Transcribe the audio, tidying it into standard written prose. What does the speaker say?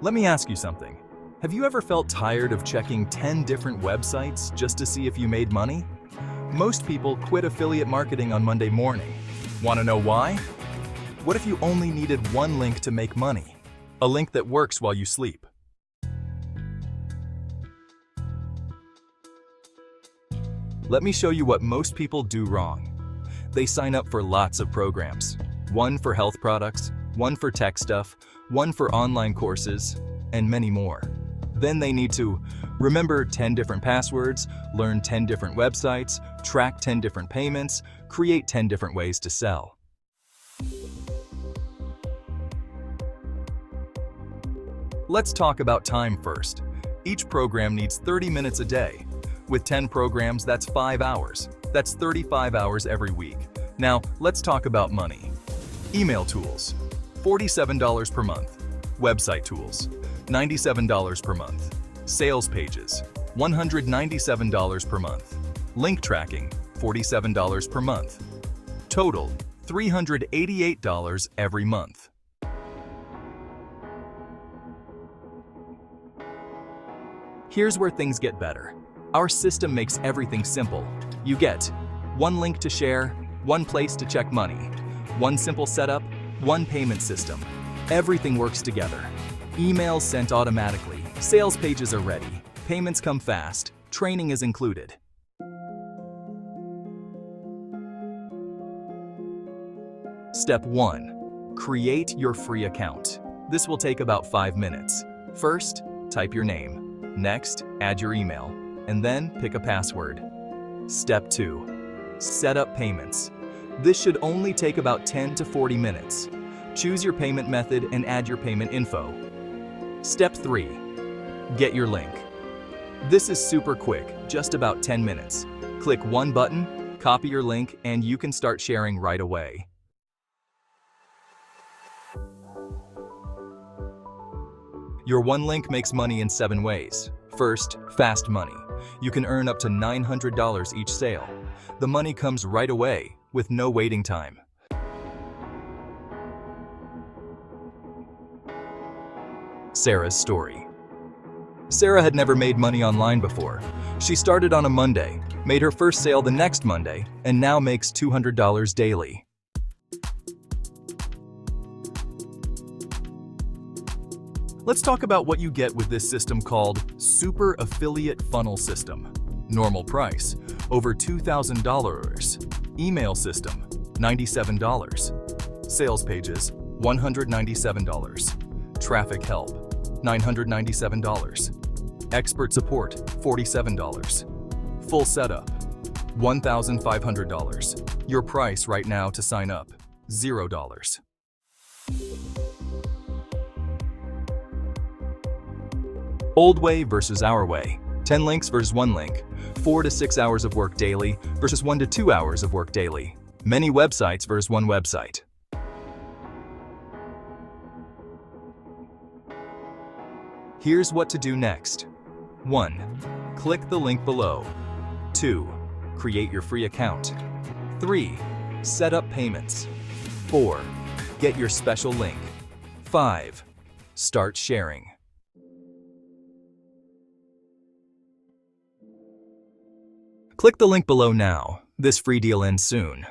Let me ask you something. Have you ever felt tired of checking 10 different websites just to see if you made money? Most people quit affiliate marketing on Monday morning. Want to know why? What if you only needed one link to make money? A link that works while you sleep. Let me show you what most people do wrong. They sign up for lots of programs. One for health products, one for tech stuff, one for online courses, and many more. Then they need to remember 10 different passwords, learn 10 different websites, track 10 different payments, create 10 different ways to sell. Let's talk about time first. Each program needs 30 minutes a day. With 10 programs, that's 5 hours. That's 35 hours every week. Now, let's talk about money. Email tools, $47 per month. Website tools, $97 per month. Sales pages, $197 per month. Link tracking, $47 per month. Total, $388 every month. Here's where things get better. Our system makes everything simple. You get one link to share, one place to check money, one simple setup, one payment system. Everything works together. Emails sent automatically, sales pages are ready, payments come fast, training is included. Step 1. Create your free account. This will take about 5 minutes. First, type your name. Next, add your email, and then pick a password. Step 2. Set up payments. This should only take about 10 to 40 minutes. Choose your payment method and add your payment info. Step 3. Get your link. This is super quick, just about 10 minutes. Click one button, copy your link, and you can start sharing right away. Your one link makes money in 7 ways. First, fast money. You can earn up to $900 each sale. The money comes right away, with no waiting time. Sarah's story. Sarah had never made money online before. She started on a Monday, made her first sale the next Monday, and now makes $200 daily. Let's talk about what you get with this system called Super Affiliate Funnel System. Normal price, over $2,000. Email system, $97. Sales pages, $197. Traffic help, $997. Expert support, $47. Full setup, $1,500. Your price right now to sign up, $0. Old way versus our way. 10 links versus 1 link. 4 to 6 hours of work daily versus 1 to 2 hours of work daily. Many websites versus 1 website. Here's what to do next. 1. Click the link below. 2. Create your free account. 3. Set up payments. 4. Get your special link. 5. Start sharing. Click the link below now. This free deal ends soon.